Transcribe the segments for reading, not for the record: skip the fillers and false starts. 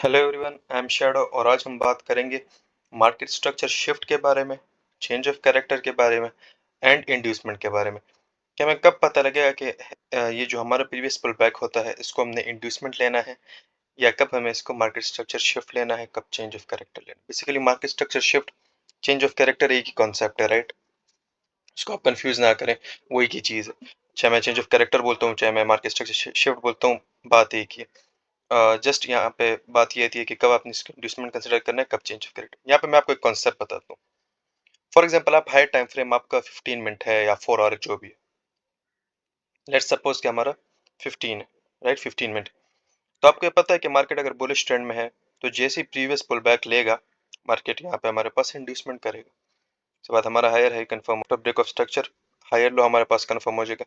Hello everyone, I am shadow और आज हम बात करेंगे मार्केट स्ट्रक्चर शिफ्ट के बारे में, चेंज ऑफ कैरेक्टर के बारे में एंड इंड्यूसमेंट के बारे में। कि हमें कब पता लगेगा कि ये जो हमारा प्रीवियस पुल बैक होता है इसको हमने इंड्यूसमेंट लेना है या कब हमें इसको मार्केट स्ट्रक्चर शिफ्ट लेना है, कब चेंज ऑफ कैरेक्टर लेना है। Basically market structure shift, change of character एक ही कॉन्सेप्ट है, राइट? इसको आप कंफ्यूज ना करें, वो एक ही चीज़ है। चाहे मैं चेंज ऑफ कैरेक्टर बोलता हूँ, चाहे मैं मार्केट स्ट्रक्चर शिफ्ट बोलता हूँ, बात एक ही है। जस्ट यहाँ पे बात ये आती है कि कब आपने इसको इंड्यूसमेंट कंसिडर करना है, कब चेंज ऑफ कैरेक्टर। यहाँ पे मैं आपको एक कॉन्सेप्ट बताता हूँ। फॉर एग्जांपल, आप हायर टाइम फ्रेम आपका 15 मिनट है या 4 आवर जो भी है। लेट्स सपोज कि हमारा 15 है, राइट? 15 मिनट। तो आपको ये पता है कि मार्केट अगर बुलिश ट्रेंड में है तो जैसे ही प्रीवियस पुल बैक लेगा, मार्केट यहाँ पे हमारे पास इंड्यूसमेंट करेगा। उसके बाद हमारा higher high confirm after break of structure, higher low हमारे पास कंफर्म हो जाएगा।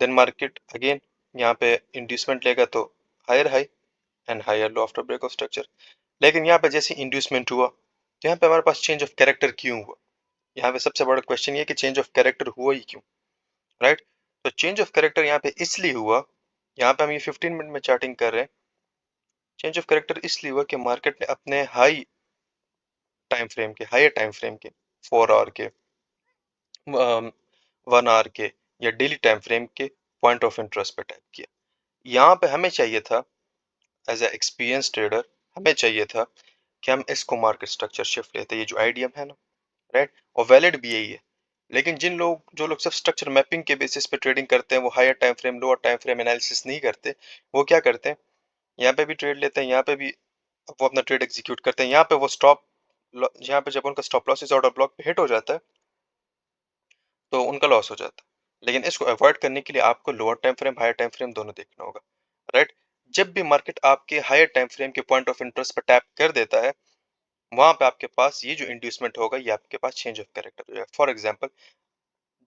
देन मार्केट अगेन यहाँ पे इंड्यूसमेंट लेगा तो higher high and higher low after break of structure. लेकिन यहाँ पे जैसे इंड्यूसमेंट हुआ तो यहाँ पे हमारे पास चेंज ऑफ कैरेक्टर क्यों हुआ? यहाँ पे सबसे बड़ा क्वेश्चन ये है कि चेंज ऑफ कैरेक्टर हुआ ही क्यों, राइट? तो चेंज ऑफ कैरेक्टर यहाँ पे इसलिए हुआ, यहाँ पे हम ये 15 मिनट में चार्टिंग कर रहे हैं। चेंज ऑफ कैरेक्टर इसलिए हुआ कि मार्केट ने अपने हाई टाइम फ्रेम के, हायर टाइम फ्रेम के, 4 आवर के, 1 आवर के या डेली टाइम फ्रेम के पॉइंट ऑफ इंटरेस्ट पे टैप किया। यहाँ पे हमें चाहिए था एज ए एक्सपीरियंस ट्रेडर, हमें चाहिए था कि हम इसको मार्केट स्ट्रक्चर शिफ्ट लेते, ये जो आईडीएम है ना, राइट? और वैलिड भी यही है। लेकिन जो लोग सिर्फ स्ट्रक्चर मैपिंग के बेसिस पे ट्रेडिंग करते हैं, वो higher time frame, lower time frame analysis नहीं करते। वो क्या करते हैं, यहाँ पे भी ट्रेड लेते हैं, यहाँ पे भी वो अपना ट्रेड एग्जीक्यूट करते हैं। यहाँ पे वो यहाँ पे जब उनका स्टॉप लॉस इस ऑर्डर ब्लॉक पे हिट हो जाता है तो उनका लॉस हो जाता है। लेकिन इसको अवॉइड करने के लिए आपको lower time frame, higher time frame दोनों देखना होगा, राइट? जब भी मार्केट आपके हायर टाइम फ्रेम के पॉइंट ऑफ इंटरेस्ट पर टैप कर देता है, वहां पे आपके पास ये जो इंड्यूसमेंट होगा, ये आपके पास चेंज ऑफ कैरेक्टर हो जाएगा। फॉर एग्जांपल,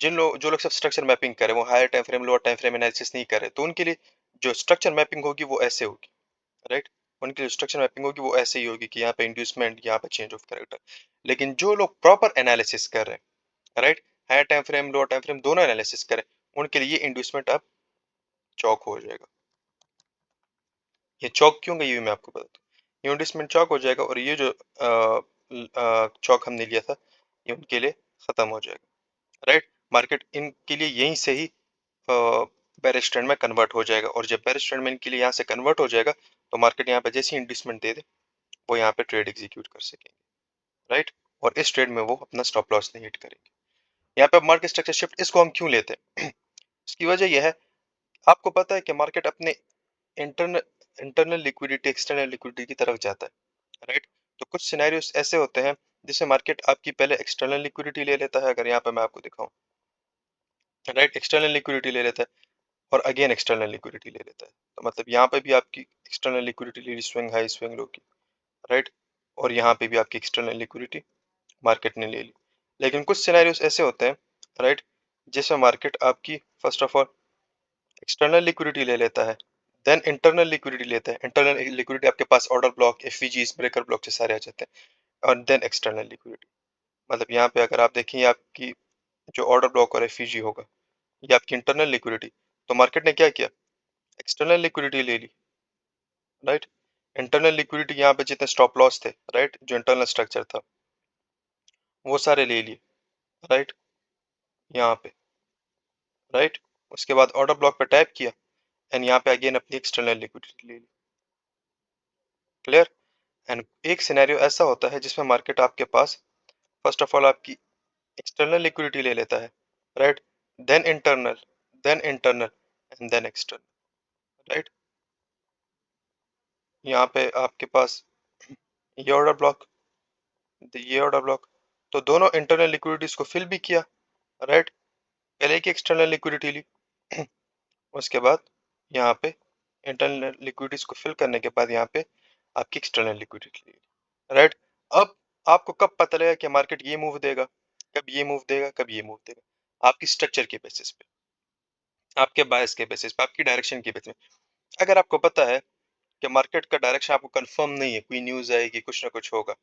जो लोग सब स्ट्रक्चर मैपिंग कर रहे हैं, वो higher time frame, lower time frame analysis नहीं कर रहे, तो उनके लिए जो स्ट्रक्चर मैपिंग होगी वो ऐसे होगी, राइट? उनकी जो स्ट्रक्चर मैपिंग होगी वो ऐसे ही होगी कि यहाँ पे इंड्यूसमेंट, यहाँ पे चेंज ऑफ कैरेक्टर। लेकिन जो लोग प्रॉपर एनालिसिस कर रहे हैं, right, higher time frame, lower time frame दोनों एनालिसिस करें, उनके लिए ये इंड्यूसमेंट अब चौक हो जाएगा। ये चौक क्यों गई, ये मैं आपको बताता हूँ। ये इंड्यूसमेंट चौक हो जाएगा और ये जो चौक हमने लिया था, ये उनके लिए खत्म हो जाएगा, राइट? मार्केट इनके लिए यहीं से ही बेरिश ट्रेंड में कन्वर्ट हो जाएगा, और जब बेरिश ट्रेंड में इनके लिए यहाँ से कन्वर्ट हो जाएगा तो मार्केट यहाँ पे जैसे ही इंड्यूसमेंट दे दे, वो यहाँ पे ट्रेड एग्जीक्यूट कर सकेंगे, राइट? और इस ट्रेड में वो अपना स्टॉप लॉस नहीं हिट करेंगे। यहाँ पे मार्केट स्ट्रक्चर शिफ्ट इसको हम क्यों लेते हैं? इसकी वजह यह है, आपको पता है कि मार्केट अपने internal internal liquidity, external liquidity की तरफ जाता है, राइट? तो कुछ सिनेरियोस ऐसे होते हैं जिसमें मार्केट आपकी पहले एक्सटर्नल लिक्विडिटी ले लेता है। अगर यहाँ पे मैं आपको दिखाऊं, राइट, एक्सटर्नल लिक्विडिटी ले लेता है और अगेन एक्सटर्नल लिक्विडिटी ले लेता है। तो मतलब यहाँ पे भी आपकी एक्सटर्नल लिक्विडिटी ले ली, स्विंग हाई स्विंग लो की, राइट? और यहाँ पे भी आपकी एक्सटर्नल लिक्विडिटी मार्केट ने ले ली। लेकिन कुछ सिनेरियोस ऐसे होते हैं, राइट, जिसमें मार्केट आपकी first of all external liquidity ले लेता है, देन इंटरनल लिक्विडिटी लेता है। इंटरनल लिक्विडिटी आपके पास ऑर्डर ब्लॉक, एफवीजीज, ब्रेकर ब्लॉक से सारे आ जाते हैं, और देन एक्सटर्नल लिक्विडिटी। मतलब यहाँ पे अगर आप देखें, आपकी जो ऑर्डर ब्लॉक और एफवीजी होगा, ये आपकी इंटरनल लिक्विडिटी। तो मार्केट ने क्या किया, एक्सटर्नल लिक्विडिटी ले ली, राइट? इंटरनल लिक्विडिटी यहाँ पे जितने स्टॉप लॉस थे, राइट, जो इंटरनल स्ट्रक्चर था, वो सारे ले लिए, राइट, यहाँ पे, राइट? उसके बाद ऑर्डर ब्लॉक पे टैप किया एंड यहाँ पे अगेन अपनी एक्सटर्नल लिक्विडिटी ले ली। क्लियर? एंड एक सिनेरियो ऐसा होता है जिसमें मार्केट आपके पास फर्स्ट ऑफ ऑल आपकी एक्सटर्नल लिक्विडिटी ले लेता है, right, then internal, then internal and then external, right? यहाँ पे आपके पास ये ऑर्डर ब्लॉक, ये ऑर्डर ब्लॉक, तो दोनों इंटरनल लिक्विडिटीज को फिल भी किया, राइट? पहले की एक्सटर्नल लिक्विडिटी ली, उसके बाद यहाँ पे इंटरनल लिक्विडिटीज को फिल करने के बाद यहाँ पे आपकी एक्सटर्नल लिक्विडिटी ली, राइट? अब आपको कब पता लगेगा कि मार्केट ये मूव देगा, कब ये मूव देगा, कब ये मूव देगा? आपकी स्ट्रक्चर के बेसिस पे, आपके बायस के बेसिस पे, आपकी डायरेक्शन के बेसिस पे। अगर आपको पता है कि मार्केट का डायरेक्शन आपको कंफर्म नहीं है, कोई न्यूज आएगी, कुछ ना कुछ होगा,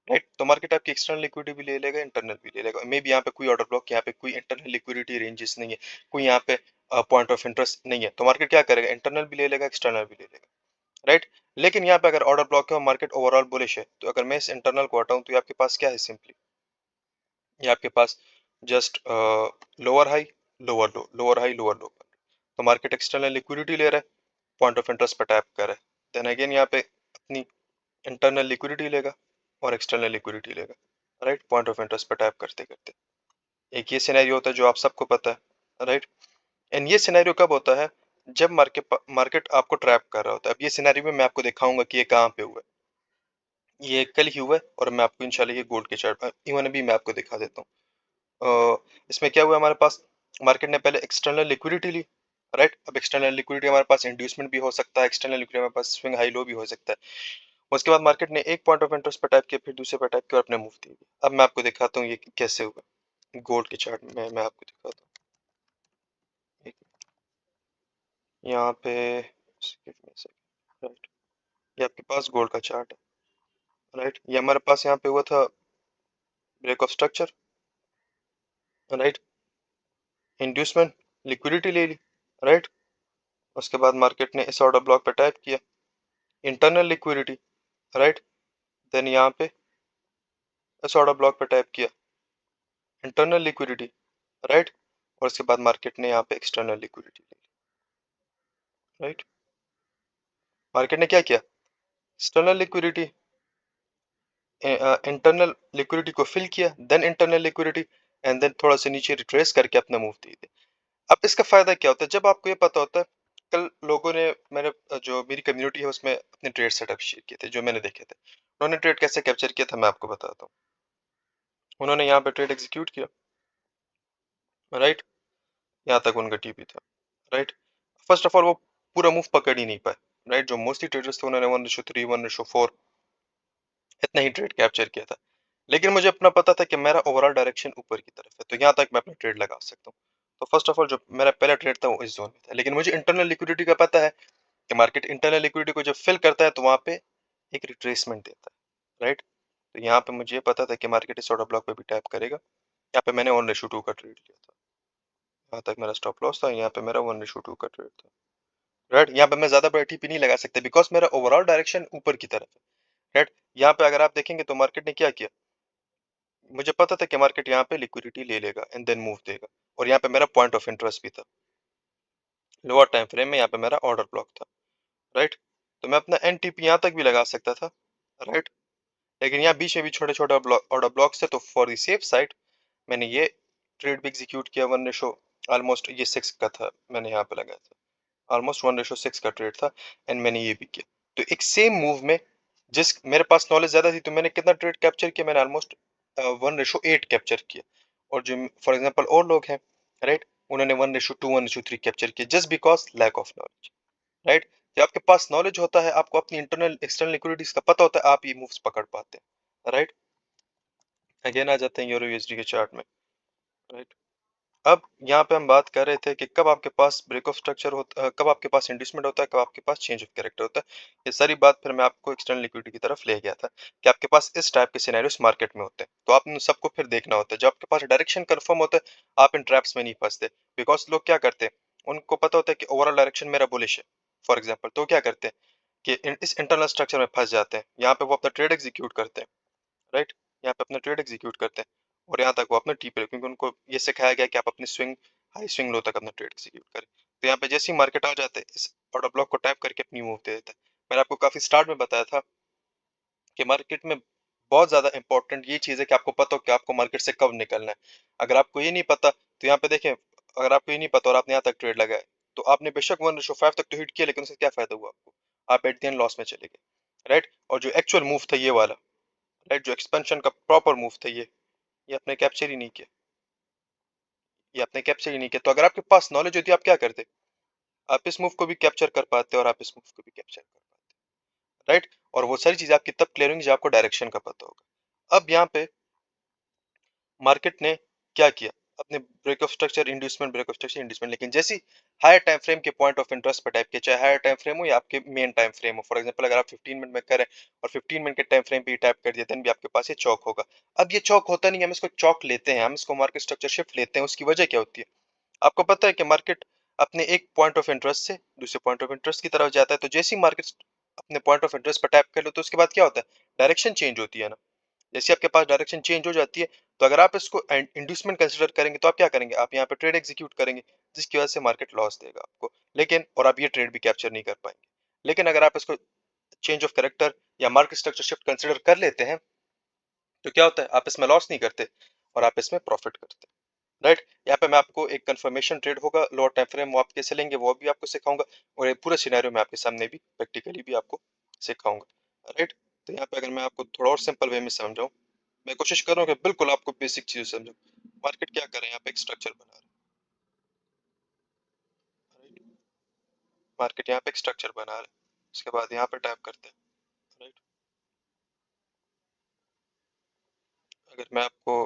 राइट, तो मार्केट आपकी एक्सटर्नल लिक्विडिटी भी ले लेगा, इंटरनल भी ले लेगा। मे बी यहाँ पे कोई ऑर्डर ब्लॉक, यहाँ पे कोई इंटरनल लिक्विडिटी रेंजेस नहीं है, कोई यहाँ पे पॉइंट ऑफ इंटरेस्ट नहीं है, तो मार्केट क्या करेगा, इंटरनल भी ले लेगा, एक्सटर्नल भी ले लेगा, राइट? लेकिन यहाँ पे अगर ऑर्डर ब्लॉक है और मार्केट ओवरऑल बुलिश है, तो अगर मैं इस इंटरनल को हटाऊं तो ये आपके पास क्या है? सिंपली ये आपके पास just lower high, lower low, lower high, lower low. तो मार्केट एक्सटर्नल लिक्विडिटी ले रहा है, पॉइंट ऑफ इंटरेस्ट पर टैप कर रहा है, देन अगेन यहाँ पे अपनी इंटरनल लिक्विडिटी लेगा और एक्सटर्नल लिक्विडिटी लेगा, राइट, पॉइंट ऑफ इंटरेस्ट पर टैप करते करते। एक ये सिनेरियो होता है जो आप सबको पता है, राइट। एंड ये सिनेरियो कब होता है? जब मार्केट मार्केट आपको ट्रैप कर रहा होता है। अब ये सिनेरियो में मैं आपको दिखाऊंगा कि ये कहाँ पे हुआ है। ये कल ही हुआ है और मैं आपको इंशाल्लाह ये गोल्ड के चार्ट इवन अभी मैं आपको दिखा देता हूँ। इसमें क्या हुआ हमारे पास? मार्केट ने पहले एक्सटर्नल लिक्विडिटी ली, राइट। अब एक्सटर्नल लिक्विडिटी हमारे पास इंड्यूसमेंट भी हो सकता है, एक्सटर्नल लिक्विडिटी हमारे पास स्विंग हाई लो भी हो सकता है। उसके बाद मार्केट ने एक पॉइंट ऑफ इंटरेस्ट पर टैप किया, फिर दूसरे पर टैप किया और अपने मूव दी। अब मैं आपको दिखाता हूँ ये कैसे हुआ गोल्ड के चार्ट में। मैं आपको दिखाता हूँ यहाँ पे, राइट। ये आपके पास गोल्ड का चार्ट है, राइट। ये हमारे पास यहाँ पे हुआ था break of structure, right, inducement, liquidity ले ली, राइट। उसके बाद मार्केट ने इस ऑर्डर ब्लॉक पे टैप किया, इंटरनल लिक्विडिटी, राइट। देन यहाँ पे इस ऑर्डर ब्लॉक पे टैप किया, इंटरनल लिक्विडिटी, राइट। और उसके बाद मार्केट ने यहाँ पे एक्सटर्नल लिक्विडिटी ले ली, राइट। मार्केट ने क्या किया? एक्सटर्नल लिक्विडिटी, इंटरनल लिक्विडिटी को फिल किया, then internal liquidity, and then थोड़ा सा नीचे रिट्रेस करके अपना मूव दे दिया। अब इसका फायदा क्या होता है? जब आपको ये पता होता है, कल लोगों ने मेरे जो मेरी कम्युनिटी है उसमें अपने ट्रेड सेटअप शेयर किए थे जो मैंने देखे थे। उन्होंने ट्रेड कैसे कैप्चर किया था मैं आपको बताता हूँ। उन्होंने यहाँ पे ट्रेड एग्जीक्यूट किया, राइट। यहाँ तक उनका टीपी था, राइट। फर्स्ट ऑफ ऑल वो पूरा मूव पकड़ ही नहीं पाए, राइट। जो मोस्टली ट्रेडर्स थे उन्होंने 1:3, 1:4 इतना ही ट्रेड कैप्चर किया था। लेकिन मुझे अपना पता था कि मेरा ओवरऑल डायरेक्शन ऊपर की तरफ है, तो यहाँ तक मैं अपना ट्रेड लगा सकता हूँ। तो फर्स्ट ऑफ ऑल जो मेरा पहला ट्रेड था वो इस जोन में था, लेकिन मुझे इंटरनल लिक्विडिटी का पता है कि मार्केट इंटरनल लिक्विडिटी को जब फिल करता है तो वहां पे एक रिट्रेसमेंट देता है, राइट। तो यहाँ पे मुझे पता था कि मार्केट इस ऑर्डर ब्लॉक पे भी टैप करेगा। यहाँ पे मैंने 1:2 का ट्रेड लिया था, यहाँ तक मेरा स्टॉप लॉस था, यहाँ पे मेरा 1:2 का ट्रेड था, राइट। यहाँ पे मैं ज्यादा बड़ा टीपी नहीं लगा सकता बिकॉज मेरा ओवरऑल डायरेक्शन ऊपर की तरफ है, राइट। यहाँ पे अगर आप देखेंगे तो मार्केट ने क्या किया, मुझे पता था कि मार्केट यहाँ पे लिक्विडिटी ले लेगा एंड देन मूव देगा, और यहाँ पे मेरा पॉइंट ऑफ इंटरेस्ट भी था लोअर टाइम फ्रेम में, यहाँ पे मेरा ऑर्डर ब्लॉक था, राइट। तो मैं अपना एनटीपी यहाँ तक भी लगा सकता था, राइट। लेकिन यहाँ बीच में भी छोटे छोटे ऑर्डर ब्लॉक्स थे, तो फॉर द सेफ साइड मैंने ये ट्रेड भी एग्जीक्यूट किया। 1 रेशो ऑलमोस्ट ये 6 का था, मैंने यहाँ पे लगाया था, ऑलमोस्ट 1:6 का ट्रेड था, एंड मैंने ये भी किया। तो एक सेम मूव में जिस मेरे पास नॉलेज ज्यादा थी, तो मैंने कितना ट्रेड कैप्चर किया? मैंने ऑलमोस्ट 1:8 कैप्चर किया। और जो फॉर एग्जांपल और लोग हैं, राइट, उन्होंने 1:2, 1:3 कैप्चर किया, just because lack of knowledge, right. जब आपके पास नॉलेज होता है, आपको अपनी इंटरनल एक्सटर्नल लिक्विडिटीज का पता होता है, आप ये मूव्स पकड़ पाते हैं, राइट। अगेन आ जाते हैं यूरो यूएसडी के चार्ट में, राइट। अब यहाँ पे हम बात कर रहे थे कि कब आपके पास ब्रेक ऑफ स्ट्रक्चर होता है, कब आपके पास इंड्यूसमेंट होता है, कब आपके पास चेंज ऑफ कैरेक्टर होता है। ये सारी बात फिर मैं आपको एक्सटर्नल लिक्विडिटी की तरफ ले गया था कि आपके पास इस टाइप के सिनेरियोस मार्केट में होते हैं, तो आप सबको फिर देखना होता है। जब आपके पास डायरेक्शन कंफर्म होता है, आप इन ट्रैप्स में नहीं फंसते, बिकॉज लोग क्या करते हैं, उनको पता होता है कि ओवरऑल डायरेक्शन मेरा बुलिश है, फॉर एग्जाम्पल, तो क्या करते हैं कि इस इंटरनल स्ट्रक्चर में फंस जाते हैं। यहाँ पे वो अपना ट्रेड एग्जीक्यूट करते हैं, राइट। यहाँ पे अपना ट्रेड एग्जीक्यूट करते हैं, और यहाँ तक वो अपना टी पे, क्योंकि उनको ये सिखाया गया कि आप अपनी स्विंग हाई स्विंग लो तक अपना ट्रेड एग्जीक्यूट करें। तो यहाँ पे जैसे ही मार्केट आ जाते हैं, इस ऑर्डर ब्लॉक को टैप करके अपनी मूव दे देता है। मैंने आपको काफी स्टार्ट में बताया था कि मार्केट में बहुत ज्यादा इंपॉर्टेंट ये चीज है कि आपको पता हो कि आपको मार्केट से कब निकलना है। अगर आपको ये नहीं पता, तो यहाँ पे देखें, अगर आपको ये नहीं पता और आपने यहाँ तक ट्रेड लगाया, तो आपने बेशक 1:5 तक तो हिट किया, लेकिन उससे क्या फायदा हुआ आपको? आप एट द एंड लॉस में चले गए, राइट। और जो एक्चुअल मूव था ये वाला, राइट, जो एक्सपेंशन का प्रॉपर मूव था ये आपने कैप्चर ही नहीं किया, ये आपने कैप्चर ही नहीं किया। तो अगर आपके पास नॉलेज होती, आप क्या करते? आप इस मूव को भी कैप्चर कर पाते और आप इस मूव को भी कैप्चर कर पाते, राइट। और वो सारी चीजें आपकी तब क्लियर होंगी जब आपको डायरेक्शन का पता होगा। अब यहाँ पे मार्केट ने क्या किया, अपने break of structure inducement, break of structure inducement, लेकिन जैसी हायर टाइम फ्रेम के पॉइंट ऑफ इंटरेस्ट पर टाइप किया, चाहे हायर टाइम फ्रेम हो या आपके मेन टाइम फ्रेम हो। फॉर एग्जांपल अगर आप 15 मिनट में करें और 15 मिनट के टाइम फ्रेम पे टाइप कर दिया, देन भी आपके पास ये चौक होगा। अब ये चौक होता नहीं है, हम इसको चौक लेते हैं, हम इसको मार्केट स्ट्रक्चर शिफ्ट लेते हैं। उसकी वजह क्या होती है? आपको पता है कि मार्केट अपने एक पॉइंट ऑफ इंटरेस्ट से दूसरे पॉइंट ऑफ इंटरेस्ट की तरफ जाता है, तो जैसी मार्केट अपने पॉइंट ऑफ इंटरेस्ट पर टैप कर लो तो उसके बाद क्या होता है, डायरेक्शन चेंज होती है ना। जैसे आपके पास डायरेक्शन चेंज हो जाती है, तो अगर आप इसको इंड्यूसमेंट कंसीडर करेंगे तो आप क्या करेंगे, आप यहाँ पे ट्रेड एग्जीक्यूट करेंगे, जिसकी वजह से मार्केट लॉस देगा आपको, लेकिन और आप ये ट्रेड भी कैप्चर नहीं कर पाएंगे। लेकिन अगर आप इसको चेंज ऑफ कैरेक्टर या मार्केट स्ट्रक्चर शिफ्ट कंसीडर कर लेते हैं, तो क्या होता है, आप इसमें लॉस नहीं करते और आप इसमें प्रॉफिट करते हैं। राइट, यहाँ पे मैं आपको एक कंफर्मेशन ट्रेड होगा लोअर टाइम फ्रेम, वो आप कैसे लेंगे वो भी आपको सिखाऊंगा, और ये पूरा सिनेरियो मैं आपके सामने भी प्रैक्टिकली भी आपको सिखाऊंगा। राइट, तो यहाँ पे अगर मैं आपको थोड़ा और सिंपल वे में समझाऊं, मैं कोशिश कर रहा हूँ कि बिल्कुल आपको बेसिक चीजें समझो। मार्केट क्या कर रहे हैं, यहाँ पे एक स्ट्रक्चर बना रहा है, मार्केट यहाँ पे एक स्ट्रक्चर बना रहा है, उसके बाद यहाँ पे टैप करते हैं। राइट, अगर मैं आपको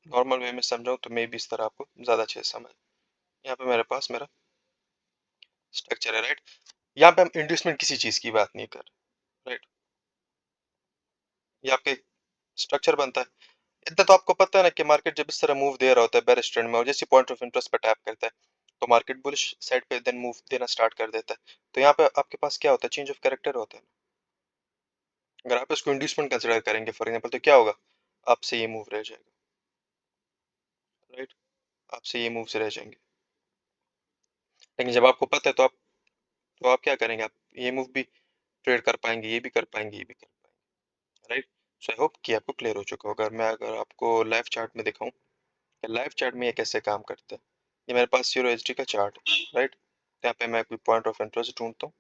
नॉर्मल वे में समझाऊं तो मे भी इस तरह आपको ज्यादा अच्छे से समझ। यहाँ पे मेरे पास मेरा स्ट्रक्चर है। राइट, यहाँ पे हम इंड्यूसमेंट किसी चीज की बात नहीं कर रहे। राइट, ये आपके स्ट्रक्चर बनता है। इतना तो आपको पता है ना कि मार्केट जब इस तरह मूव दे रहा होता है बेरिश ट्रेंड में, और जैसे पॉइंट ऑफ इंटरेस्ट पर टैप करता है, तो मार्केट बुलिश साइड पे देन मूव देना स्टार्ट कर देता है। तो यहाँ पे आपके पास क्या होता है, चेंज ऑफ कैरेक्टर होता है। अगर आप इसको इंड्यूसमेंट कंसिडर करेंगे फॉर एग्जांपल, तो क्या होगा, आपसे ये मूव रह जाएगा। राइट, आपसे ये मूव से रह जाएंगे, लेकिन जब आपको पता है तो आप क्या करेंगे, आप ये मूव भी ट्रेड कर पाएंगे, ये भी कर पाएंगे, ये भी कर पाएंगे। राइट, सो आई होप कि आपको क्लियर हो चुका होगा। अगर आपको लाइव चार्ट में दिखाऊं, लाइव चार्ट में ये कैसे काम करता है, ये मेरे पास यूरो एचडी का चार्ट है। राइट, यहाँ पे मैं कोई पॉइंट ऑफ इंटरेस्ट ढूंढता हूँ,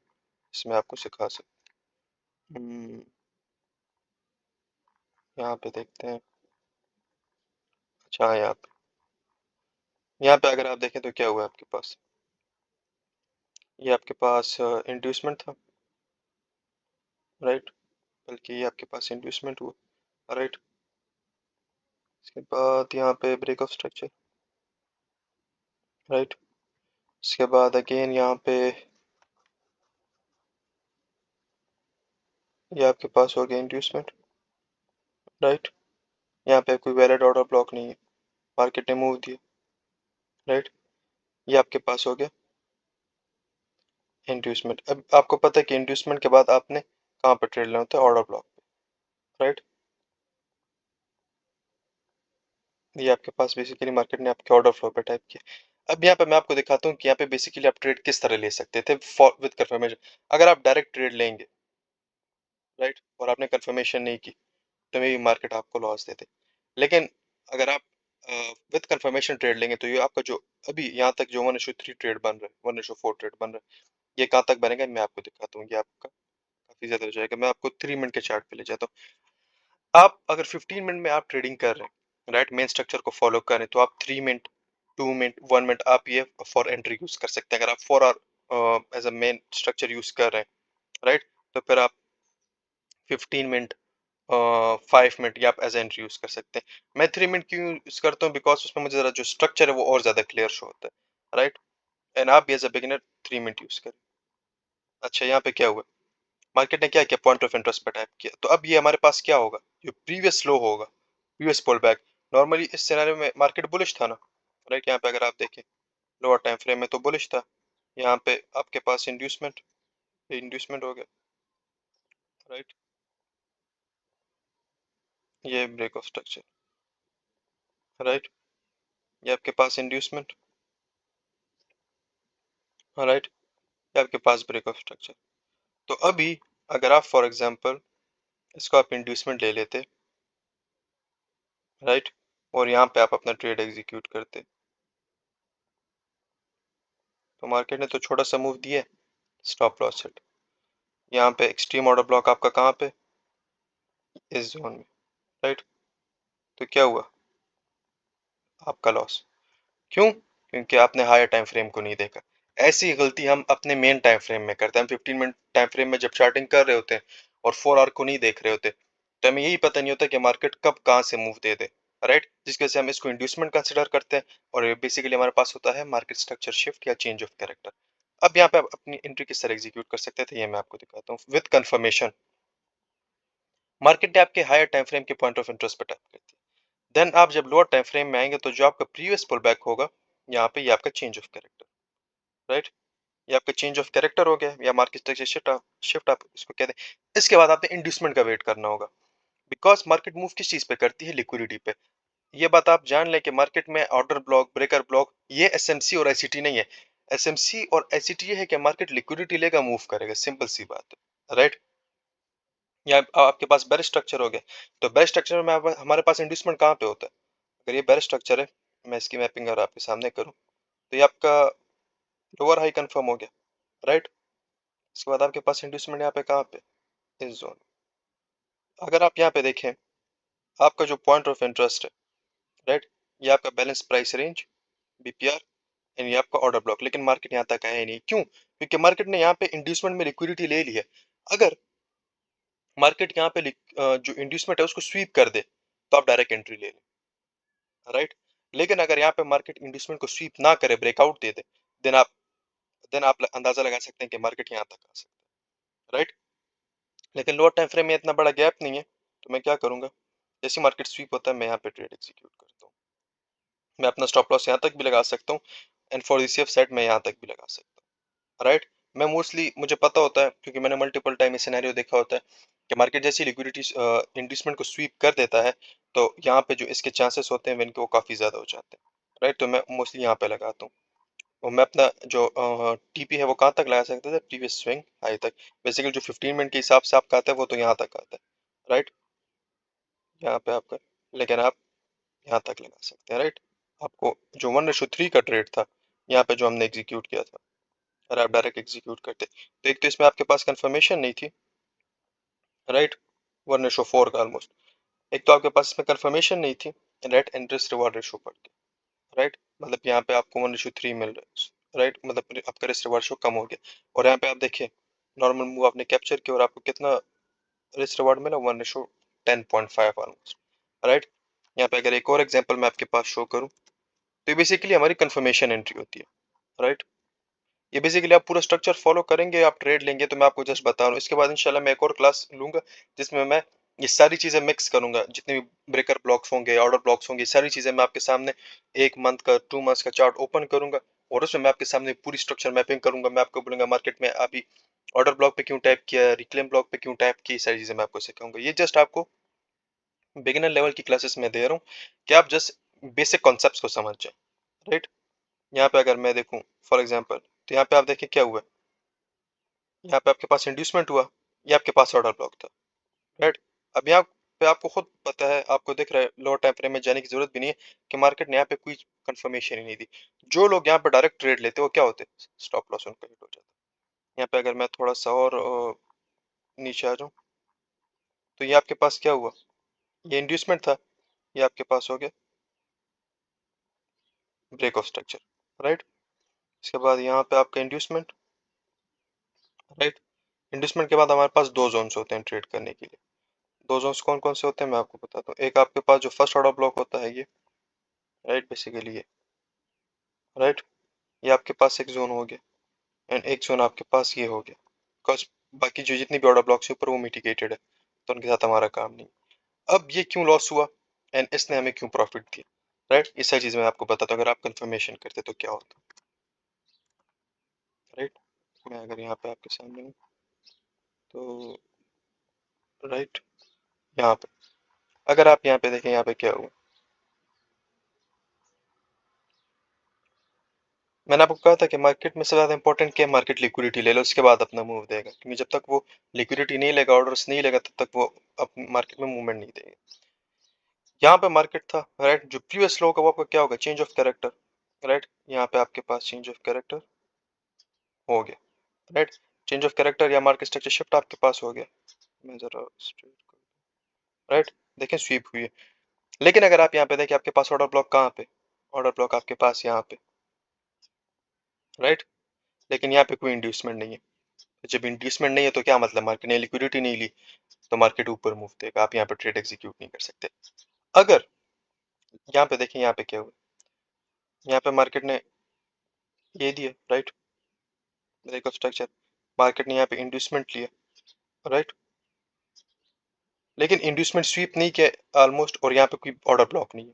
इसमें आपको सिखा सकता हूँ। यहाँ पे देखते हैं। अच्छा हाँ, यहाँ पे अगर आप देखें तो क्या हुआ आपके पास, ये आपके पास इंड्यूसमेंट था। राइट, बल्कि ये आपके पास इंड्यूसमेंट हुआ। राइट, इसके बाद यहाँ पे ब्रेक ऑफ स्ट्रक्चर। राइट, इसके बाद अगेन यहाँ पे ये आपके पास हो गया इंड्यूसमेंट। राइट, यहाँ पे कोई वैलिड ऑर्डर ब्लॉक नहीं है, मार्केट ने मूव दिया। राइट, ये आपके पास हो गया इंड्यूसमेंट। अब आपको पता है कि इंड्यूसमेंट के बाद आपने कहाँ पर ट्रेड लेना होता है, ऑर्डर ब्लॉक पे। राइट, ये आपके पास बेसिकली मार्केट ने आपके ऑर्डर फ्लो पे टाइप किया। अब यहाँ पे मैं आपको दिखाता हूँ कि यहाँ पे बेसिकली आप ट्रेड किस तरह ले सकते थे विद कंफर्मेशन। अगर आप डायरेक्ट ट्रेड लेंगे, राइट, और आपने कंफर्मेशन नहीं की, तो मे भी मार्केट आपको लॉस देते। लेकिन अगर आप विद कंफर्मेशन ट्रेड लेंगे, तो ये आपका जो अभी यहाँ तक जो 1:3 ट्रेड बन रहा है, 1:4 ट्रेड बन रहा है, ये कहाँ तक बनेगा मैं आपको दिखाता हूँ। ये आपका काफी ज्यादा हो जाएगा। मैं आपको 3 मिनट के चार्ट पे ले जाता हूँ। आप अगर 15 मिनट में आप ट्रेडिंग कर रहे हैं, राइट, मेन स्ट्रक्चर को फॉलो करें, तो आप 3 मिनट, 2 मिनट, 1 मिनट आप ये फॉर एंट्री यूज कर सकते हैं। अगर आप 4 hour as a main structure use कर रहे हैं, राइट, तो फिर आप 15 मिनट, 5 मिनट या आप एज एंट्री यूज कर सकते हैं। मैं 3 मिनट क्यों यूज करता हूँ, बिकॉज उसमें मुझे जरा जो स्ट्रक्चर है वो और ज्यादा क्लियर शो होता है। राइट, एंड आप भी as a beginner 3 minute use करें। अच्छा, यहाँ पे क्या हुआ, मार्केट ने क्या किया, पॉइंट ऑफ इंटरेस्ट पर टाइप किया, तो अब ये हमारे पास क्या होगा, जो प्रीवियस लो होगा, प्रीवियस पुल बैक। नॉर्मली इस सिनेरियो में मार्केट बुलिश था ना। राइट, यहाँ पे अगर आप देखें लोअर टाइम फ्रेम में तो बुलिश था। यहाँ पे आपके पास इंड्यूसमेंट, इंड्यूसमेंट हो गया। राइट, ये ब्रेक ऑफ स्ट्रक्चर। राइट, ये आपके पास इंड्यूसमेंट। राइट, ये आपके पास ब्रेक ऑफ स्ट्रक्चर। तो अभी अगर आप फॉर एग्जांपल इसको आप इंड्यूसमेंट ले लेते, राइट, और यहाँ पे आप अपना ट्रेड एग्जीक्यूट करते, तो मार्केट ने तो छोटा सा मूव दिया, स्टॉप लॉस सेट। यहाँ पे एक्सट्रीम ऑर्डर ब्लॉक आपका कहाँ पे, इस जोन में। राइट, तो क्या हुआ, आपका लॉस। क्यों, क्योंकि आपने हायर टाइम फ्रेम को नहीं देखा। ऐसी गलती हम अपने मेन टाइम फ्रेम में करते हैं। हम 15 मिनट टाइम फ्रेम में जब चार्टिंग कर रहे होते हैं और 4 आवर को नहीं देख रहे होते, तो हमें यही पता नहीं होता कि मार्केट कब कहाँ से मूव दे दे। राइट, जिसकी वजह से हम इसको इंड्यूसमेंट कंसिडर करते हैं, और बेसिकली हमारे पास होता है मार्केट स्ट्रक्चर शिफ्ट या चेंज ऑफ कैरेक्टर। अब यहाँ पे आप अपनी एंट्री किस तरह एग्जीक्यूट कर सकते थे, ये मैं आपको दिखाता हूँ विद कंफर्मेशन। मार्केट ने आपके हायर टाइम फ्रेम के पॉइंट ऑफ इंटरेस्ट पर टैप करती है, देन आप जब लोअर टाइम फ्रेम में आएंगे, तो जो आपका प्रीवियस पुल बैक होगा, यहाँ पे ये आपका चेंज ऑफ कैरेक्टर। राइट, ये आपका चेंज ऑफ कैरेक्टर हो गया या मार्केट स्ट्रक्चर शिफ्ट, शिफ्ट आप इसको कहते हैं। इसके बाद आपने इंड्यूसमेंट का वेट करना होगा, बिकॉज मार्केट मूव किस चीज पे करती है, लिक्विडिटी पे। ये बात आप जान लें कि मार्केट में ऑर्डर ब्लॉक, ब्रेकर ब्लॉक, ये एसएमसी और आईसीटी नहीं है। एसएमसी और आईसीटी ये है कि मार्केट लिक्विडिटी लेगा, मूव करेगा, सिंपल सी बात है, राइट। या आपके पास बेर स्ट्रक्चर हो गया, तो बेर स्ट्रक्चर में हमारे पास इंड्यूसमेंट कहाँ पे होता है? अगर ये बेर स्ट्रक्चर है, मैं इसकी मैपिंग अगर आपके सामने करूँ, तो ये आपका लोअर हाई कंफर्म हो गया, राइट। इसके बाद आपके पास इंड्यूसमेंट यहाँ पे कहाँ पे, इस जोन। अगर आप यहाँ पे देखें, आपका जो पॉइंट ऑफ इंटरेस्ट है, राइट, ये आपका balance price range, BPR, and ये आपका ऑर्डर ब्लॉक। लेकिन मार्केट यहाँ तक आया ही नहीं, क्यों? क्योंकि मार्केट ने यहाँ पे इंड्यूसमेंट में लिक्विडिटी ले ली है। अगर मार्केट यहाँ पे जो इंड्यूसमेंट है उसको स्वीप कर दे, तो आप डायरेक्ट एंट्री ले लें, राइट। लेकिन अगर यहाँ पे मार्केट इंड्यूसमेंट को स्वीप ना करे, ब्रेकआउट दे दे, देन आप अंदाजा लगा सकते हैं कि मार्केट यहाँ तक आ सकता है, राइट। लेकिन लोअर टाइम फ्रेम में इतना बड़ा गैप नहीं है, तो मैं क्या करूंगा, जैसे मार्केट स्वीप होता है मैं यहाँ पे ट्रेड एग्जीक्यूट करता हूँ। मैं अपना स्टॉप लॉस यहाँ तक भी लगा सकता हूँ, and for the safe side मैं यहाँ तक भी लगा सकता हूँ, राइट। मैं मोस्टली, मुझे पता होता है क्योंकि मैंने मल्टीपल टाइम ये सिनेरियो देखा होता है कि मार्केट जैसी लिक्विडिटी इंड्यूसमेंट को स्वीप कर देता है, तो यहाँ पे जो इसके चांसेस होते हैं विन के, वो काफ़ी ज़्यादा हो जाते हैं, राइट। तो मैं मोस्टली यहाँ पे लगाता हूँ, और मैं अपना जो टीपी है वो कहाँ तक लगा सकते थे, प्रीवियस स्विंग हाई तक। बेसिकली जो 15 मिनट के हिसाब से आपका आता है वो तो यहाँ तक आता है, राइट, यहाँ पे आपका। लेकिन आप यहाँ तक लगा सकते हैं, राइट। आपको जो 1:3 का ट्रेड था यहाँ पे जो हमने एग्जीक्यूट किया था, अगर आप डायरेक्ट एग्जीक्यूट करते, तो एक तो इसमें आपके पास कंफर्मेशन नहीं थी, राइट, 1:4 का ऑलमोस्ट। एक तो आपके पास इसमें कंफर्मेशन नहीं थी, राइट, इंटरेस्ट रिवॉर्ड रेशो पड़ गया, राइट। मतलब यहाँ पे आपको 1:3 मिल रहा है, राइट, मतलब आपका रिस्क रिवॉर्ड रेशो कम हो गया। और यहाँ पे आप देखिए, नॉर्मल मूव आपने कैप्चर किया और आपको कितना रिस्क रिवॉर्ड मिला, 1:10.5 ऑलमोस्ट, राइट। यहाँ पे अगर एक और एग्जांपल मैं आपके पास शो करूँ, तो ये बेसिकली हमारी कंफर्मेशन एंट्री होती है, राइट। ये बेसिकली आप पूरा स्ट्रक्चर फॉलो करेंगे, आप ट्रेड लेंगे, तो मैं आपको जस्ट बता रहा हूँ। इसके बाद इंशाल्लाह मैं एक और क्लास लूंगा जिसमें मैं ये सारी चीजें मिक्स करूंगा, जितने भी ब्रेकर ब्लॉक्स होंगे, ऑर्डर ब्लॉक्स होंगे, सारी चीजें मैं आपके सामने एक मंथ का, 2 मंथ्स का चार्ट ओपन करूंगा, और उसमें मैं आपके सामने पूरी स्ट्रक्चर मैपिंग करूंगा। मैं आपको बोलूंगा मार्केट में अभी ऑर्डर ब्लॉक पे क्यों टैप किया, रिक्लेम ब्लॉक पे क्यों टैप की, सारी चीजें मैं आपको सिखाऊंगा। ये जस्ट आपको बिगिनर लेवल की क्लासेस में दे रहा हूँ कि आप जस्ट बेसिक कॉन्सेप्ट्स को समझ जाए, राइट। यहाँ पे अगर मैं देखूँ फॉर एग्जाम्पल, तो यहाँ पे आप देखिए क्या हुआ, यहाँ पे आपके पास इंड्यूसमेंट हुआ, ये आपके पास ऑर्डर ब्लॉक था, राइट। अब यहाँ पे आपको खुद पता है, आपको दिख रहा है, लो टाइम फ्रेम में जाने की जरूरत भी नहीं है कि मार्केट ने यहाँ पे कोई कंफर्मेशन ही नहीं दी। जो लोग यहाँ पे डायरेक्ट ट्रेड लेते हैं वो क्या होते हैं, स्टॉप लॉस उनका हिट हो जाता है। यहाँ पे अगर मैं थोड़ा सा और नीचे आ जाऊँ, तो ये आपके पास क्या हुआ, ये इंड्यूसमेंट था, ये आपके पास हो गया ब्रेक ऑफ स्ट्रक्चर, राइट। इसके बाद यहाँ पे आपका इंड्यूसमेंट, राइट। इंड्यूसमेंट के बाद हमारे पास दो जोन्स होते हैं ट्रेड करने के लिए। दो जोन्स कौन कौन से होते हैं मैं आपको बताता हूँ। एक आपके पास जो फर्स्ट ऑर्डर ब्लॉक होता है ये, राइट, बेसिकली ये, राइट, ये आपके पास एक जोन हो गया, एंड एक जोन आपके पास ये हो गया, बिकॉज बाकी जो जितनी भी ऑर्डर ब्लॉक्स है ऊपर वो मिटिगेटेड है, तो उनके साथ हमारा काम नहीं। अब ये क्यों लॉस हुआ, एंड इसने हमें क्यों प्रॉफिट दिया, राइट, ये सारी चीज़ मैं आपको बताता हूँ। अगर आप कंफर्मेशन करते तो क्या होता, राइट। मैं अगर यहाँ पे आपके सामने हूँ, तो राइट, यहाँ पे अगर आप यहाँ पे देखें, यहाँ पे क्या हुआ, मैंने आपको कहा था कि मार्केट में सबसे ज़्यादा इंपॉर्टेंट क्या है, मार्केट लिक्विडिटी ले लो, उसके बाद अपना मूव देगा, क्योंकि जब तक वो लिक्विडिटी नहीं लेगा, ऑर्डर्स नहीं लेगा, तब तक वो अपनी मार्केट में मूवमेंट नहीं देगा। यहाँ पे मार्केट था, राइट, जो प्रीवियस लो का वो आपका क्या होगा, चेंज ऑफ कैरेक्टर, राइट। यहाँ पे आपके पास चेंज ऑफ कैरेक्टर हो गया, राइट। चेंज ऑफ कैरेक्टर या मार्केट स्ट्रक्चर शिफ्ट आपके पास हो गया। मैं जरा स्ट्रेट, राइट, देखें स्वीप हुई है। लेकिन अगर आप यहाँ पे देखें, आपके पास ऑर्डर ब्लॉक कहाँ पे, ऑर्डर ब्लॉक आपके पास यहाँ पे, राइट। लेकिन यहाँ पे कोई इंड्यूसमेंट नहीं है। जब इंड्यूसमेंट नहीं है तो क्या मतलब, मार्केट ने लिक्विडिटी नहीं ली, तो मार्केट ऊपर मूव देगा, आप यहाँ पे ट्रेड एग्जीक्यूट नहीं कर सकते। अगर यहाँ पे देखें, यहाँ पे क्या हुआ, यहाँ पे मार्केट ने ये दिया, right, break of structure, market ने यहाँ पे इंड्यूसमेंट लिया, राइट। लेकिन इंड्यूसमेंट स्वीप नहीं किया ऑलमोस्ट, और यहाँ पे कोई ऑर्डर ब्लॉक नहीं है।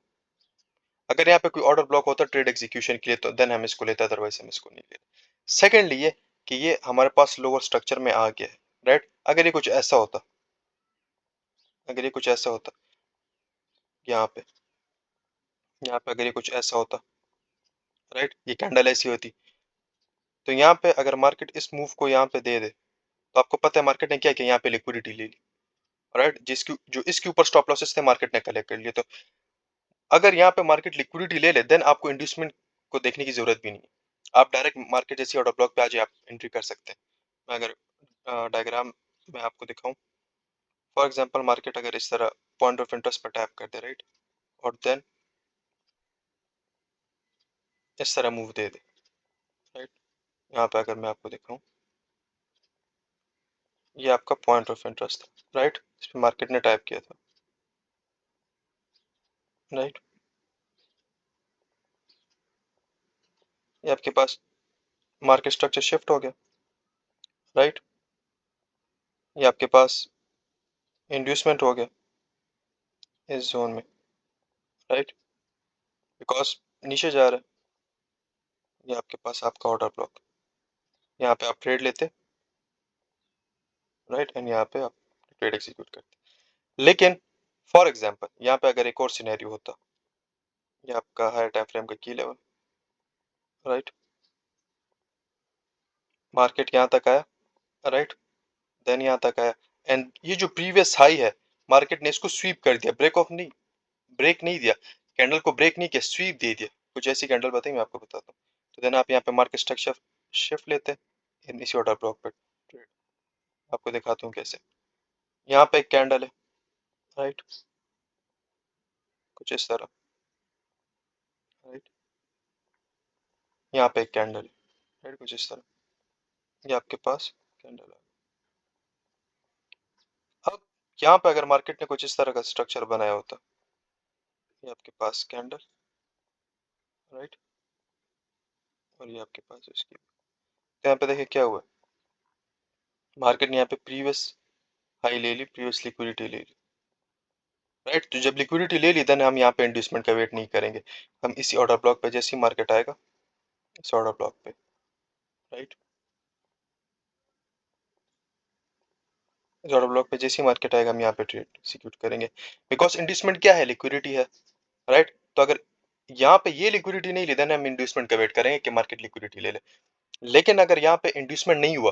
अगर यहाँ पे कोई ऑर्डर ब्लॉक होता ट्रेड एग्जीक्यूशन के लिए, तो देन हम इसको लेते, अदरवाइज हम इसको नहीं लेते। सेकेंडली ये कि ये हमारे पास लोअर स्ट्रक्चर में आ गया है, राइट? अगर ये कुछ ऐसा होता यहाँ पे अगर ये कुछ ऐसा होता, राइट? ये कैंडल ऐसी होती, तो यहाँ पे अगर मार्केट इस मूव को यहाँ पे दे दे, तो आपको पता है मार्केट ने क्या किया, यहाँ पे लिक्विडिटी ले ली, राइट? जिसकी जो इसके ऊपर स्टॉप लॉसेस थे मार्केट ने कलेक्ट कर लिए। तो अगर यहाँ पे मार्केट लिक्विडिटी ले ले, देन आपको इंड्यूसमेंट को देखने की जरूरत भी नहीं है। आप डायरेक्ट मार्केट जैसी ऑर्डर ब्लॉक पे आ जाए, आप एंट्री कर सकते हैं। मैं अगर डायग्राम में आपको दिखाऊं, फॉर एग्जांपल मार्केट अगर इस तरह पॉइंट ऑफ इंटरेस्ट पर टैप कर दे, राइट, और देन इस तरह मूव दे दे, राइट, यहाँ पे अगर मैं आपको दिखाऊं, ये आपका पॉइंट ऑफ इंटरेस्ट था, राइट, इस पे मार्केट ने टैप किया था, राइट, ये आपके पास मार्केट स्ट्रक्चर शिफ्ट हो गया, राइट, ये आपके पास इंड्यूसमेंट हो गया इस जोन में, राइट, बिकॉज नीचे जा रहा है। ये आपके पास आपका ऑर्डर ब्लॉक, यहाँ पे आप ट्रेड लेते, राइट, एंड यहाँ पे आप ट्रेड एग्जीक्यूट करते। लेकिन फॉर एग्जांपल यहाँ पे अगर एक और सिनेरियो होता, ये आपका हायर टाइम फ्रेम का की लेवल, राइट, मार्केट यहाँ तक आया, राइट, देन यहाँ तक आया, एंड ये जो प्रीवियस हाई है, मार्केट ने इसको स्वीप कर दिया, ब्रेक नहीं दिया, कैंडल को ब्रेक नहीं किया, स्वीप दे दिया। कुछ ऐसी कैंडल बताइए, मैं आपको बताता हूँ। तो देन आप यहाँ पे मार्केट स्ट्रक्चर शिफ्ट लेते हैं इसी ऑर्डर ब्लॉक पे ट्रेड, आपको दिखाता हूँ कैसे। यहाँ पे एक कैंडल है, राइट, कुछ इस तरह, राइट, यहाँ पे एक कैंडल है, राइट, कुछ इस तरह, ये आपके पास कैंडल है। अब यहाँ पे अगर मार्केट ने कुछ इस तरह का स्ट्रक्चर बनाया होता, ये आपके पास कैंडल, राइट, और ये आपके पास इसकी, तो यहाँ पे देखिए क्या हुआ, मार्केट ने यहाँ पे प्रीवियस हाई ले ली, प्रीवियस लिक्विडिटी ले ली, राइट। तो जब लिक्विडिटी ले ली, देन हम यहाँ पे इंड्यूसमेंट का वेट नहीं करेंगे, हम इसी ऑर्डर ब्लॉक पे जैसे ही मार्केट आएगा, इस ऑर्डर ब्लॉक पे, राइट, इस ऑर्डर ब्लॉक पे जैसे ही मार्केट आएगा, हम यहाँ पे ट्रेड एग्जीक्यूट करेंगे, बिकॉज इंड्यूसमेंट क्या है, लिक्विडिटी है, राइट। तो अगर यहाँ पे ये लिक्विडिटी नहीं ली, देन हम इंड्यूसमेंट का वेट करेंगे कि मार्केट लिक्विडिटी ले ले। लेकिन अगर यहाँ पे इंड्यूसमेंट नहीं हुआ,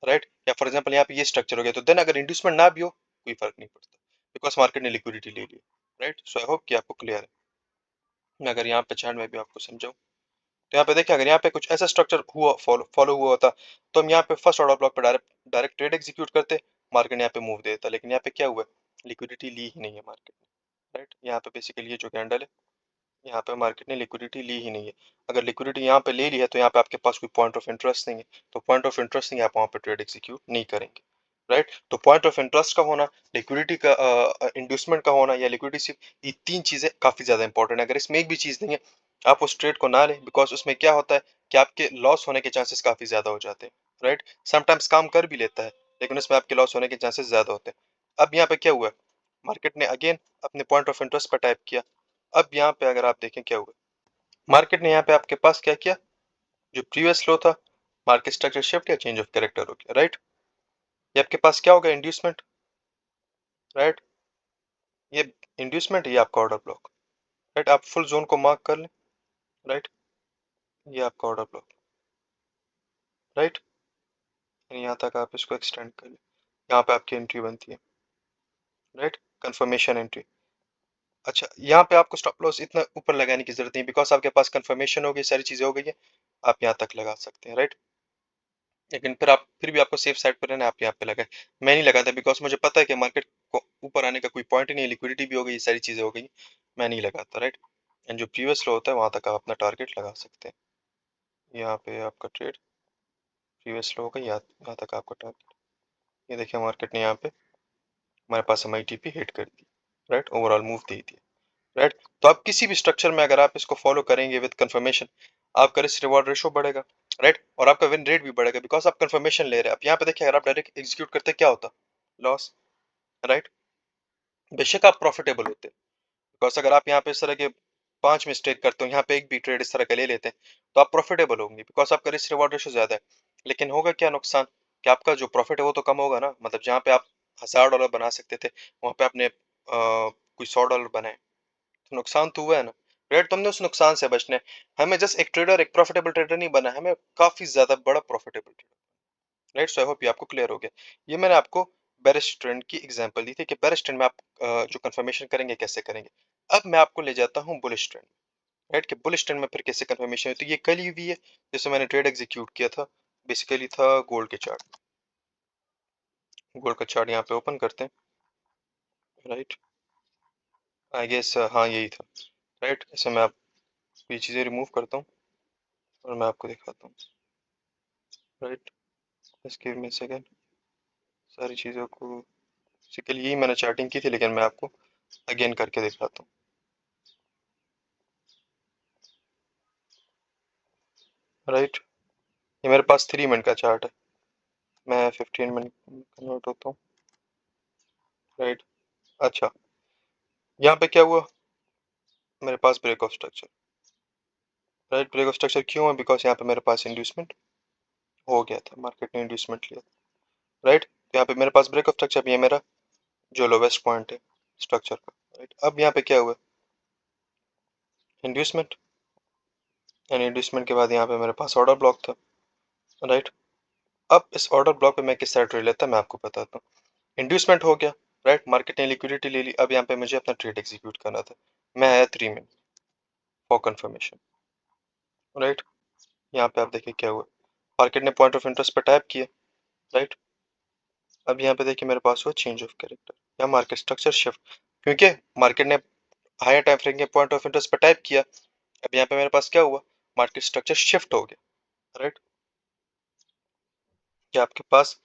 राइट, या फॉर एग्जाम्पल यहाँ पे ये स्ट्रक्चर हो गया, तो देन अगर इंड्यूसमेंट ना भी हो, कोई फर्क नहीं पड़ता, बिकॉज मार्केट ने लिक्विडिटी ले ली, राइट। सो आई होप कि आपको क्लियर है। मैं अगर यहाँ पे चार्ट में भी आपको समझाऊं, तो यहाँ पे देखिए, अगर यहाँ पे कुछ ऐसा स्ट्रक्चर हुआ, फॉलो हुआ होता, तो हम यहाँ पे फर्स्ट ऑर्डर ब्लॉक पे डायरेक्ट ट्रेड एग्जीक्यूट करते, मार्केट यहाँ पे मूव देता। लेकिन यहाँ पे क्या हुआ, लिक्विडिटी ली ही नहीं है मार्केट ने, राइट। यहाँ पे बेसिकली ये जो कैंडल है, यहाँ पे मार्केट ने लिक्विडिटी ली ही नहीं है। अगर लिक्विडिटी यहाँ पे ले ली है, तो यहाँ पे आपके पास कोई पॉइंट ऑफ इंटरेस्ट नहीं है, तो पॉइंट ऑफ इंटरेस्ट नहीं है, आप वहाँ पे ट्रेड एग्जीक्यूट नहीं करेंगे, राइट। तो पॉइंट ऑफ इंटरेस्ट का होना, लिक्विडिटी का इंड्यूसमेंट का होना, या लिक्विडिटी सिर्फ, ये तीन चीजें काफी ज्यादा इंपॉर्टेंट है। अगर इसमें एक भी चीज नहीं है, आप उस ट्रेड को ना लें, बिकॉज उसमें क्या होता है कि आपके लॉस होने के चांसेस काफी ज्यादा हो जाते हैं, राइट। समटाइम्स काम कर भी लेता है, लेकिन उसमें आपके लॉस होने के चांसेस ज्यादा होते हैं। अब यहाँ पे क्या हुआ, मार्केट ने अगेन अपने पॉइंट ऑफ इंटरेस्ट पर टाइप किया। अब यहाँ पे अगर आप देखें क्या हुआ, मार्केट ने यहाँ पे आपके पास क्या किया, जो प्रीवियस लो था, मार्केट स्ट्रक्चर शिफ्ट या चेंज ऑफ कैरेक्टर हो गया, राइट। ये आपके पास क्या होगा, इंड्यूसमेंट, राइट, ये इंड्यूसमेंट, ये आपका ऑर्डर ब्लॉक, राइट। आप फुल जोन को मार्क कर लें, राइट, ये आपका ऑर्डर ब्लॉक, राइट, यहाँ तक आप इसको एक्सटेंड कर लें, यहाँ पे आपकी एंट्री बनती है, राइट, कंफर्मेशन एंट्री। अच्छा, यहाँ पे आपको स्टॉप लॉस इतना ऊपर लगाने की जरूरत नहीं, बिकॉज आपके पास कंफर्मेशन हो गई, सारी चीजें हो गई है, आप यहाँ तक लगा सकते हैं, राइट। लेकिन फिर भी आपको सेफ साइड पर रहना, आप यहाँ पे लगाए। मैं नहीं लगाता, बिकॉज मुझे पता है कि मार्केट को ऊपर आने का कोई पॉइंट ही नहीं है, लिक्विडिटी भी हो गई, ये सारी चीजें हो गई, मैं नहीं लगाता, राइट। एंड जो प्रीवियस लो होता है, वहां तक आप अपना टारगेट लगा सकते हैं। यहाँ पे आपका ट्रेड प्रीवियस लो होगा, यहाँ तक आपका टारगेट। ये देखिए, मार्केट ने यहाँ पे हमारे पास MITP हिट कर दी, राइट, ओवरऑल मूव दे दी, राइट। तो आप किसी भी स्ट्रक्चर में अगर आप इसको फॉलो करेंगे विद कंफर्मेशन, आपका रिस्क रिवॉर्ड रेशो बढ़ेगा, राइट, और आपका विन रेट भी बढ़ेगा, बिकॉज आप कंफर्मेशन ले रहे हैं। अब यहाँ पे देखिए, अगर आप डायरेक्ट एग्जीक्यूट करते क्या होता, लॉस, राइट। बेशक आप प्रॉफिटेबल होते, बिकॉज अगर आप यहाँ पे इस तरह के 5 मिस्टेक करते हो, यहाँ पे एक भी ट्रेड इस तरह का ले लेते हैं, तो आप प्रॉफिटेबल होंगे बिकॉज आपका रिस्क रिवॉर्ड रेशो ज्यादा है। लेकिन होगा क्या नुकसान, कि आपका जो प्रॉफिट है वो तो कम होगा ना, मतलब जहाँ पे आप $1000 बना सकते थे, वहां पे आपने कोई $100 बनाए, तो नुकसान तो हुआ है ना। राइट, तो हमने उस नुकसान से बचना है। हमें जस्ट एक ट्रेडर, एक प्रॉफिटेबल ट्रेडर नहीं बना, हमें काफी ज्यादा बड़ा profitable trader. Right, so I hope ये आपको क्लियर हो गया। ये मैंने आपको बेरिश ट्रेंड की एग्जांपल दी थी कि बेरिश ट्रेंड में आप जो कंफर्मेशन करेंगे कैसे करेंगे। अब मैं आपको ले जाता हूँ बुलिश ट्रेंड। राइट, कि बुलिश ट्रेंड में फिर कैसे कंफर्मेशन होती है। ये कल ही हुई है, जैसे मैंने ट्रेड एग्जीक्यूट किया था, बेसिकली था गोल्ड के चार्ट। गोल्ड का चार्ट यहाँ पे ओपन करते हैं। राइट, आई गेस हाँ यही था। राइट, ऐसे मैं आप ये चीज़ें रिमूव करता हूँ और मैं आपको दिखाता हूँ। Right, just give me a second. सारी चीज़ों को बेसिकली यही मैंने चार्टिंग की थी, लेकिन मैं आपको अगेन करके दिखाता हूँ। राइट, ये मेरे पास 3 मिनट का चार्ट है, मैं 15 मिनट कन्वर्ट होता हूँ। राइट, अच्छा, यहाँ पे क्या हुआ, मेरे पास break of structure. Right, break of structure क्यों है, बिकॉज यहाँ पे मेरे पास इंड्यूसमेंट हो गया था, मार्केट ने इंड्यूसमेंट लिया। राइट, तो यहाँ पे मेरे पास ब्रेक ऑफ स्ट्रक्चर भी है, मेरा जो लोवेस्ट पॉइंट है स्ट्रक्चर का। राइट, अब यहाँ पे क्या हुआ, इंड्यूसमेंट, एंड इंड्यूसमेंट के बाद यहाँ पे मेरे पास ऑर्डर ब्लॉक था। राइट, अब इस ऑर्डर ब्लॉक पे मैं किस तरह ट्रेड लेता मैं आपको बताता हूँ। इंड्यूसमेंट हो गया, राइट, मार्केट ने लिक्विडिटी ले ली, अब यहाँ पे मुझे अपना ट्रेड एग्जीक्यूट करना था। मैं आया 3 मिनट फॉर कंफर्मेशन। राइट, यहाँ पे आप देखिए क्या हुआ, मार्केट ने पॉइंट ऑफ इंटरेस्ट पे टैप किया। राइट, अब यहाँ पे देखिए मेरे पास हुआ चेंज ऑफ कैरेक्टर या मार्केट स्ट्रक्चर शिफ्ट, क्योंकि मार्केट ने हायर टाइम फ्रेम के पॉइंट ऑफ इंटरेस्ट पे टैप किया। अब यहाँ पे मेरे पास क्या हुआ, मार्केट स्ट्रक्चर शिफ्ट हो गया। राइट, कि आपके पास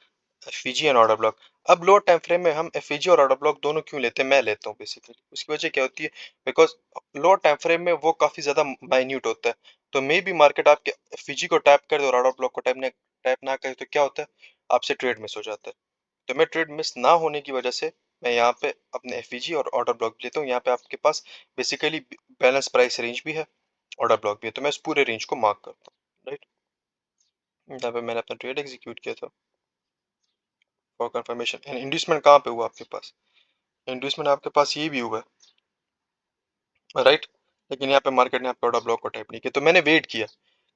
एफवीजी एंड ऑर्डर ब्लॉक। अब लोअर टाइम फ्रेम में हम एफवीजी और ऑर्डर ब्लॉक दोनों क्यों लेते हैं, मैं लेता हूँ बेसिकली, उसकी वजह क्या होती है, बिकॉज लोअर टाइम फ्रेम में वो काफी ज्यादा माइन्यूट होता है। तो मे भी मार्केट आपके एफवीजी को टैप कर दे और ऑर्डर ब्लॉक को टैप ना करे, तो क्या होता है, आपसे ट्रेड मिस हो जाता है। तो मैं ट्रेड मिस ना होने की वजह से मैं यहाँ पे अपने एफवीजी और ऑर्डर ब्लॉक लेता हूँ। यहाँ पे आपके पास बेसिकली बैलेंस प्राइस रेंज भी है, ऑर्डर ब्लॉक भी है, तो मैं इस पूरे रेंज को मार्क करता हूँ। राइट, यहाँ पे मैंने अपना ट्रेड एग्जीक्यूट किया था फॉर कंफर्मेशन। एंड इंड्यूसमेंट कहाँ पे हुआ आपके पास, इंड्यूसमेंट आपके पास ये भी हुआ है। राइट, लेकिन यहाँ पे मार्केट ने आपका ऑर्डर ब्लॉक को टैप नहीं किया, तो मैंने वेट किया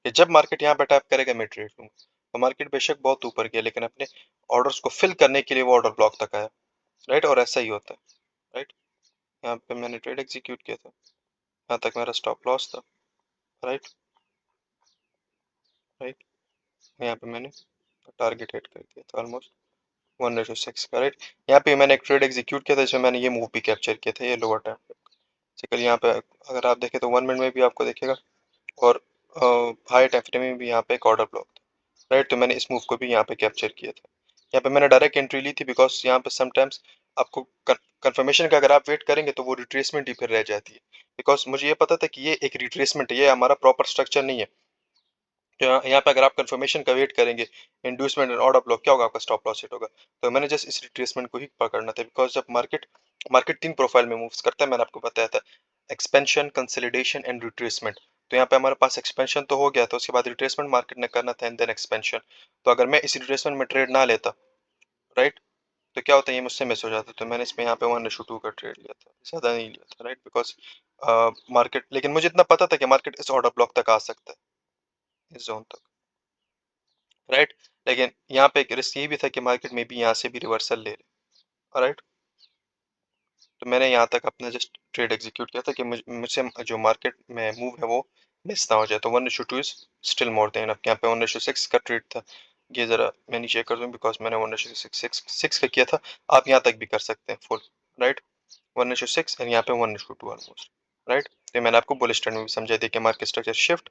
कि जब मार्केट यहाँ पे टैप करेगा मैं ट्रेड लूंगा। तो मार्केट बेशक बहुत ऊपर गया, लेकिन अपने ऑर्डर्स को फिल करने के लिए वो ऑर्डर ब्लॉक तक आया। राइट, और ऐसा ही होता है। राइट, यहाँ पे मैंने ट्रेड एग्जीक्यूट किया था, यहाँ तक मेरा स्टॉप लॉस था। राइट, राइट, यहाँ पे मैंने टारगेट हिट कर दिया था ऑलमोस्ट 1:6 का। राइट, यहाँ पे मैंने एक ट्रेड एग्जीक्यूट किया था, जिसमें मैंने ये मूव भी कैप्चर किया था, ये लोअर टाइम। बेसिकली यहाँ पे अगर आप देखें तो 1 मिनट में भी आपको देखेगा, और हाई टाइम फ्रेम में भी यहाँ पे एक ऑर्डर ब्लॉक था। राइट, तो मैंने इस मूव को भी यहाँ पे कैप्चर किया था। यहाँ पे मैंने डायरेक्ट एंट्री ली थी, बिकॉज यहाँ पे समटाइम्स आपको कंफर्मेशन का अगर आप वेट करेंगे तो वो रिट्रेसमेंट ही फिर रह जाती है। बिकॉज मुझे ये पता था कि ये एक रिट्रेसमेंट है, ये हमारा प्रॉपर स्ट्रक्चर नहीं है। तो यहाँ पे अगर आप कंफर्मेशन का वेट करेंगे, इंड्यूसमेंट एंड ऑर्डर ब्लॉक, क्या होगा, आपका स्टॉप लॉस हिट होगा। तो मैंने जस्ट इस रिट्रेसमेंट को ही पकड़ना था, बिकॉज जब मार्केट मार्केट 3 प्रोफाइल में मूव्स करता है, मैंने आपको बताया था, एक्सपेंशन, कंसोलिडेशन एंड रिट्रेसमेंट। तो यहाँ पे हमारे पास एक्सपेंशन तो हो गया था, उसके बाद रिट्रेसमेंट मार्केट ने करना था, एंड देन एक्सपेंशन। तो अगर मैं इस रिट्रेसमेंट में ट्रेड ना लेता, राइट, तो क्या होता है, ये मुझसे मिस हो जाता। तो मैंने इसमें यहाँ पे 1:2 का ट्रेड लिया था, ज्यादा नहीं लिया था। राइट, बिकॉज मार्केट, लेकिन मुझे इतना पता था कि मार्केट इस ऑर्डर ब्लॉक तक आ सकता है, इस जोन तक। राइट, लेकिन यहाँ पे एक रिस्क ये भी था कि मार्केट में भी यहाँ से भी रिवर्सल ले ले। राइट, तो मैंने यहाँ तक अपना जस्ट ट्रेड एग्जीक्यूट किया था कि मुझसे जो मार्केट में मूव है वो मिस ना हो जाए। तो 1:2 इज स्टिल मोर देन, अब यहाँ पे 1:6 का ट्रेड था। ये जरा मैं नीचे कर दूं, बिकॉज मैंने 1:6 का किया था। आप यहाँ तक भी कर सकते हैं फुल। राइट, 1:6 एंड यहाँ पे 1:2 ऑलमोस्ट। राइट, तो मैंने आपको बुलिश ट्रेंड में भी समझा दिया कि मार्केट स्ट्रक्चर शिफ्ट,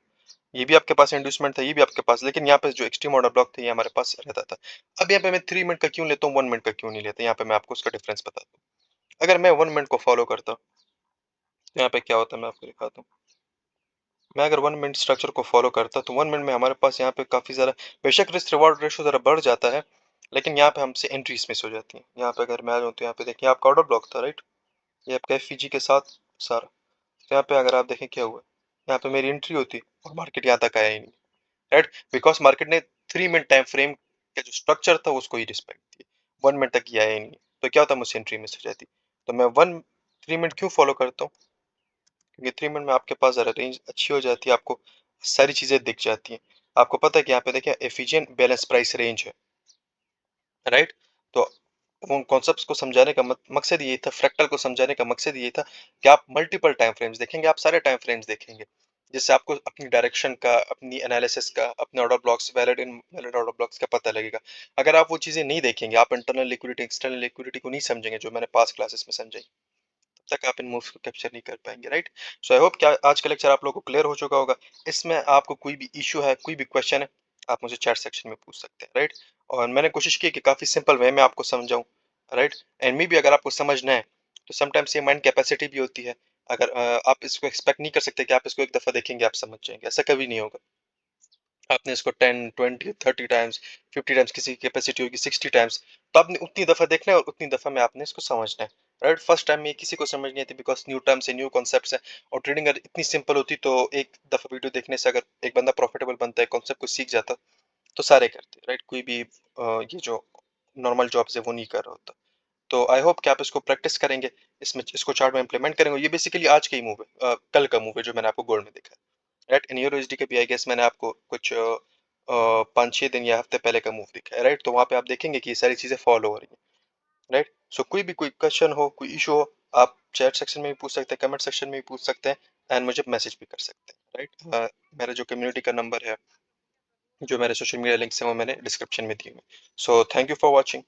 ये भी आपके पास इंड्यूसमेंट था, ये भी आपके पास, लेकिन यहाँ पे जो एक्सट्रीम ऑर्डर ब्लॉक थे ये हमारे पास रहता था। अब यहाँ पे मैं 3 मिनट का क्यों लेता हूँ, 1 मिनट का क्यों नहीं लेता, यहाँ पे मैं आपको उसका डिफरेंस बताता हूँ। अगर मैं 1 मिनट को फॉलो करता, तो यहाँ पे क्या होता है मैं आपको दिखाता हूँ। मैं अगर 1 मिनट स्ट्रक्चर को फॉलो करता, तो 1 मिनट में हमारे पास यहाँ पे काफी ज्यादा, बेशक रिस्क रिवॉर्ड रेशो जरा बढ़ जाता है, लेकिन यहाँ पे हमसे एंट्रीज मिस हो जाती है। यहाँ पे अगर मैं आ जाऊँ, तो यहाँ पे देखिए आपका ऑर्डर ब्लॉक था। राइट, ये आपका एफईजी के साथ सारा, तो यहाँ पे अगर आप देखें क्या हुआ, यहाँ पे मेरी एंट्री होती और मार्केट यहाँ तक आया ही नहीं, राइट? बिकॉज मार्केट ने 3 मिनट टाइम फ्रेम का जो स्ट्रक्चर था उसको ही रिस्पेक्ट दिया, 1 मिनट तक ही आया ही नहीं, तो क्या होता, मुझसे एंट्री मिस हो जाती। तो मैं 3 मिनट क्यों फॉलो करता हूँ, क्योंकि 3 मिनट में आपके पास ज़रा रेंज अच्छी हो जाती है, आपको सारी चीज़ें दिख जाती हैं। आपको पता है कि यहाँ पे देखिए एफिशिएंट बैलेंस प्राइस रेंज है, राइट? तो उन कॉन्सेप्ट्स को समझाने का मकसद ये था, फ्रैक्टल को समझाने का मकसद ये था कि आप मल्टीपल टाइम फ्रेम्स देखेंगे, आप सारे टाइम फ्रेम्स देखेंगे, जिससे आपको अपनी डायरेक्शन का, अपनी एनालिसिस का, अपने order blocks, valid invalid order blocks का पता लगेगा। अगर आप वो चीज़ें नहीं देखेंगे, आप इंटरनल लिक्विडिटी, एक्सटर्नल लिक्विडिटी को नहीं समझेंगे, जो मैंने पास्ट क्लासेस में समझाई, तक आप इन मूव्स को कैप्चर नहीं कर पाएंगे, राइट? सो आई होप क्या आज का लेक्चर आप लोगों को क्लियर हो चुका होगा। इसमें आपको कोई भी इशू है, कोई भी क्वेश्चन है, आप मुझे चैट सेक्शन में पूछ सकते हैं, राइट? और मैंने कोशिश की कि काफी सिंपल वे में आपको समझाऊं, राइट? एंड मे भी अगर आपको समझना है तो समटाइम्स ये माइंड कैपेसिटी भी होती है। अगर आप इसको एक्सपेक्ट नहीं कर सकते कि आप इसको एक दफा देखेंगे आप समझ जाएंगे, ऐसा कभी नहीं होगा। आपने इसको 10 20 30 टाइम्स, 50 टाइम्स, किसी की कैपेसिटी होगी 60 टाइम्स, तो आपने उतनी दफा देखना है और उतनी दफा में आपने इसको समझना है, राइट? फर्स्ट टाइम में किसी को समझ नहीं आती, बिकॉज न्यू टर्म्स है, न्यू कॉन्सेप्ट्स है, और ट्रेडिंग अगर इतनी सिंपल होती तो एक दफा वीडियो देखने से अगर एक बंदा प्रॉफिटेबल बनता है, कॉन्सेप्ट को सीख जाता, तो सारे करते, राइट? कोई भी ये जो नॉर्मल जॉब्स है वो नहीं कर रहा होता। तो आई होप कि आप इसको प्रैक्टिस करेंगे, इसमें इसको चार्ट में इंप्लीमेंट करेंगे। ये बेसिकली आज का ही मूव है, कल का मूव है जो मैंने आपको गोल्ड में दिखा, राइट? इन यूरो एसडी के भी आई गेस मैंने आपको कुछ 5-6 दिन या हफ्ते पहले का मूव दिखा है, राइट? तो वहां पे आप देखेंगे कि ये सारी चीजें फॉलो हो रही हैं, राइट? सो कोई भी कोई क्वेश्चन हो, कोई इशू हो, आप चैट सेक्शन में भी पूछ सकते हैं, कमेंट सेक्शन में भी पूछ सकते हैं, एंड मुझे मैसेज भी कर सकते हैं, राइट? मेरा जो कम्युनिटी का नंबर है, जो मेरे सोशल मीडिया लिंक्स हैं, वो मैंने डिस्क्रिप्शन में दिए हैं। So thank you for watching.